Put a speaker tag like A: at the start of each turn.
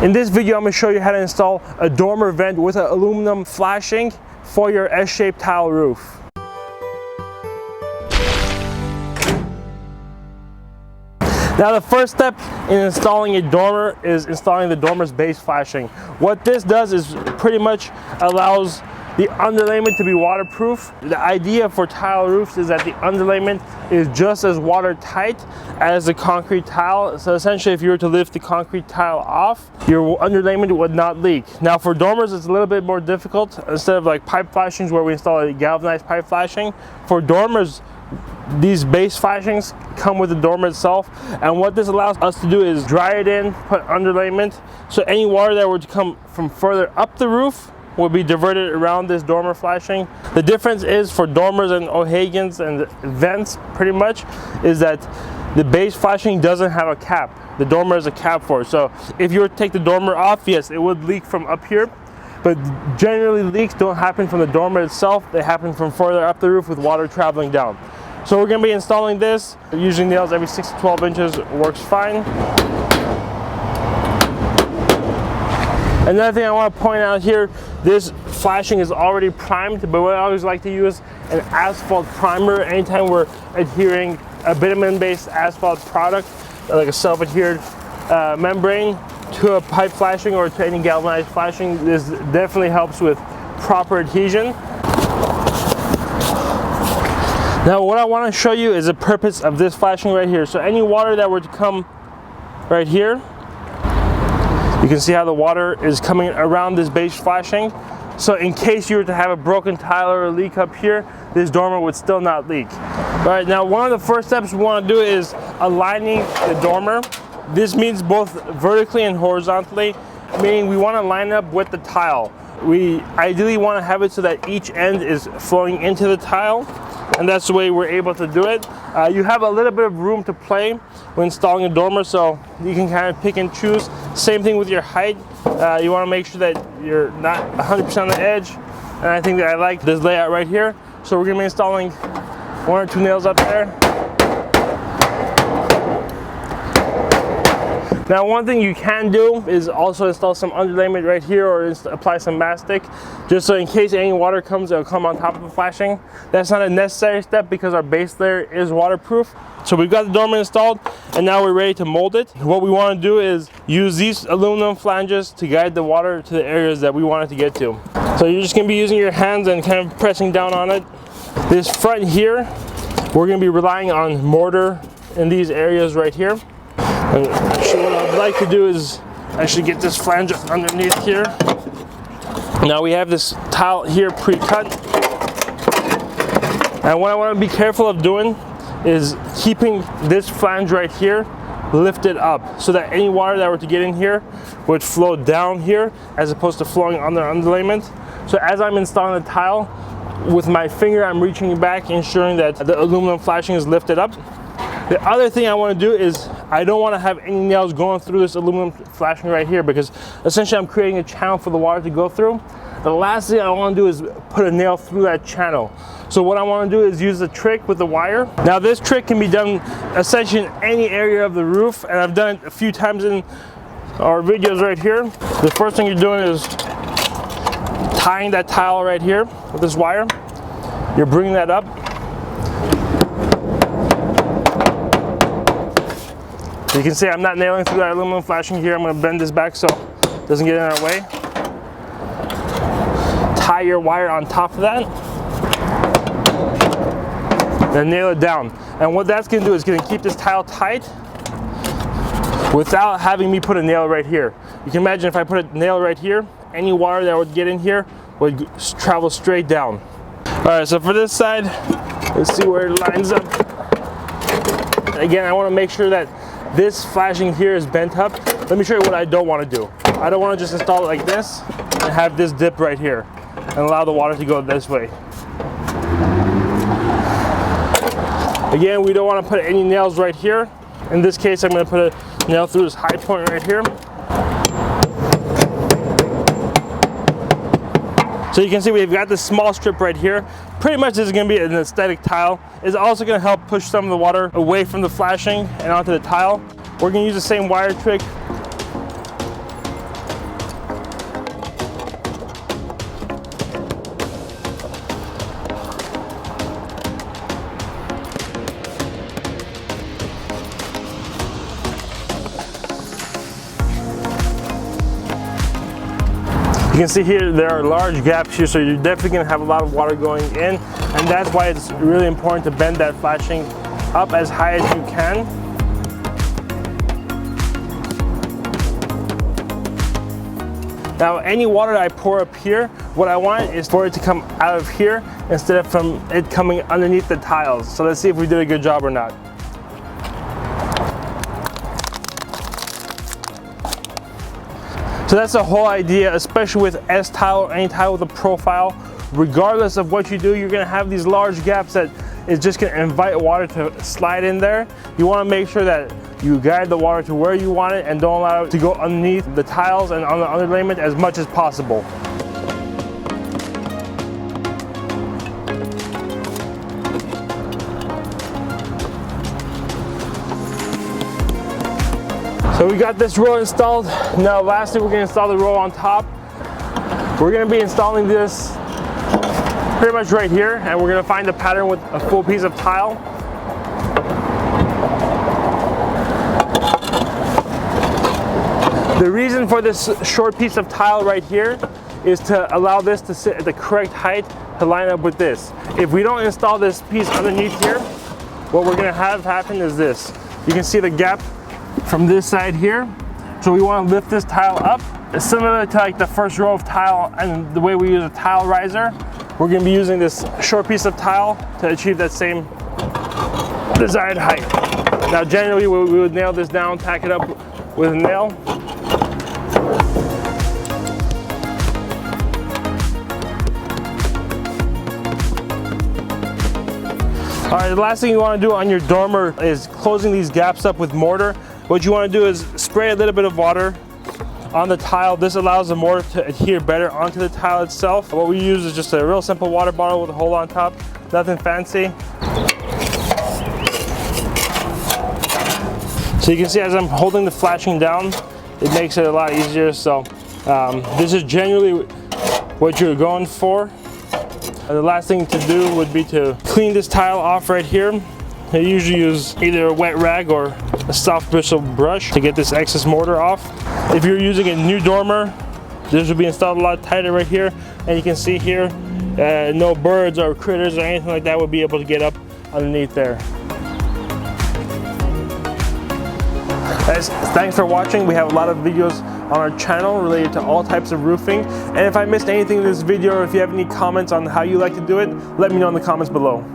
A: In this video, I'm going to show you how to install a dormer vent with an aluminum flashing for your S-shaped tile roof. Now the first step in installing a dormer is installing the dormer's base flashing. What this does is pretty much allows the underlayment to be waterproof. The idea for tile roofs is that the underlayment is just as watertight as the concrete tile. So essentially, if you were to lift the concrete tile off, your underlayment would not leak. Now for dormers, it's a little bit more difficult. Instead of like pipe flashings where we install a galvanized pipe flashing, for dormers, these base flashings come with the dormer itself, and what this allows us to do is dry it in, put underlayment, so any water that were to come from further up the roof will be diverted around this dormer flashing. The difference is for dormers and O'Hagan's and vents pretty much is that the base flashing doesn't have a cap. The dormer has a cap for it. So if you were to take the dormer off, yes, it would leak from up here, but generally leaks don't happen from the dormer itself. They happen from further up the roof with water traveling down. So we're going to be installing this. Using nails every 6 to 12 inches works fine. Another thing I want to point out here, this flashing is already primed, but what I always like to use an asphalt primer anytime we're adhering a bitumen-based asphalt product, like a self-adhered membrane, to a pipe flashing or to any galvanized flashing. This definitely helps with proper adhesion. Now what I want to show you is the purpose of this flashing right here. So any water that were to come right here, you can see how the water is coming around this base flashing. So in case you were to have a broken tile or a leak up here, this dormer would still not leak. All right, now one of the first steps we want to do is aligning the dormer. This means both vertically and horizontally, meaning we want to line up with the tile. We ideally want to have it so that each end is flowing into the tile, and that's the way we're able to do it. You have a little bit of room to play when installing a dormer, so you can kind of pick and choose. Same thing with your height. You want to make sure that you're not 100% on the edge, and I think that I like this layout right here. So we're going to be installing 1 or 2 nails up there. Now one thing you can do is also install some underlayment right here, or apply some mastic, just so in case any water comes, it'll come on top of the flashing. That's not a necessary step because our base layer is waterproof. So we've got the dormer installed, and now we're ready to mold it. What we want to do is use these aluminum flanges to guide the water to the areas that we want it to get to. So you're just going to be using your hands and kind of pressing down on it. This front here, we're going to be relying on mortar in these areas right here. And so what I'd like to do is actually get this flange underneath here. Now we have this tile here pre-cut. And what I want to be careful of doing is keeping this flange right here lifted up so that any water that were to get in here would flow down here as opposed to flowing on the underlayment. So as I'm installing the tile, with my finger I'm reaching back, ensuring that the aluminum flashing is lifted up. The other thing I want to do is I don't want to have any nails going through this aluminum flashing right here, because essentially I'm creating a channel for the water to go through. The last thing I want to do is put a nail through that channel. So what I want to do is use the trick with the wire. Now this trick can be done essentially in any area of the roof, and I've done it a few times in our videos right here. The first thing you're doing is tying that tile right here with this wire. You're bringing that up. You can see I'm not nailing through that aluminum flashing here. I'm going to bend this back so it doesn't get in our way. Tie your wire on top of that. Then nail it down. And what that's going to do is going to keep this tile tight without having me put a nail right here. You can imagine if I put a nail right here, any water that would get in here would travel straight down. Alright, so for this side, let's see where it lines up. Again, I want to make sure that this flashing here is bent up. Let me show you what I don't want to do. I don't want to just install it like this and have this dip right here and allow the water to go this way. Again, we don't want to put any nails right here. In this case, I'm going to put a nail through this high point right here. So you can see we've got this small strip right here. Pretty much this is going to be an aesthetic tile. It's also going to help push some of the water away from the flashing and onto the tile. We're going to use the same wire trick You can see here there are large gaps here, so you're definitely going to have a lot of water going in, and that's why it's really important to bend that flashing up as high as you can. Now, any water that I pour up here, what I want is for it to come out of here instead of from it coming underneath the tiles. So let's see if we did a good job or not. So that's the whole idea, especially with S tile or any tile with a profile. Regardless of what you do, you're gonna have these large gaps that is just gonna invite water to slide in there. You wanna make sure that you guide the water to where you want it and don't allow it to go underneath the tiles and on the underlayment as much as possible. So we got this row installed. Now lastly, we're gonna install the row on top. We're gonna be installing this pretty much right here, and we're gonna find a pattern with a full piece of tile. The reason for this short piece of tile right here is to allow this to sit at the correct height to line up with this. If we don't install this piece underneath here, what we're gonna have happen is this. You can see the gap from this side here. So we wanna lift this tile up. It's similar to like the first row of tile and the way we use a tile riser. We're gonna be using this short piece of tile to achieve that same desired height. Now generally we would nail this down, tack it up with a nail. All right, the last thing you want to do on your dormer is closing these gaps up with mortar. What you want to do is spray a little bit of water on the tile. This allows the mortar to adhere better onto the tile itself. What we use is just a real simple water bottle with a hole on top, nothing fancy. So you can see as I'm holding the flashing down, it makes it a lot easier. So this is generally what you're going for. The last thing to do would be to clean this tile off right here. I usually use either a wet rag or a soft bristle brush to get this excess mortar off. If you're using a new dormer, this will be installed a lot tighter right here, and you can see here no birds or critters or anything like that would be able to get up underneath there. Guys, thanks for watching. We have a lot of videos on our channel related to all types of roofing. And if I missed anything in this video, or if you have any comments on how you like to do it, let me know in the comments below.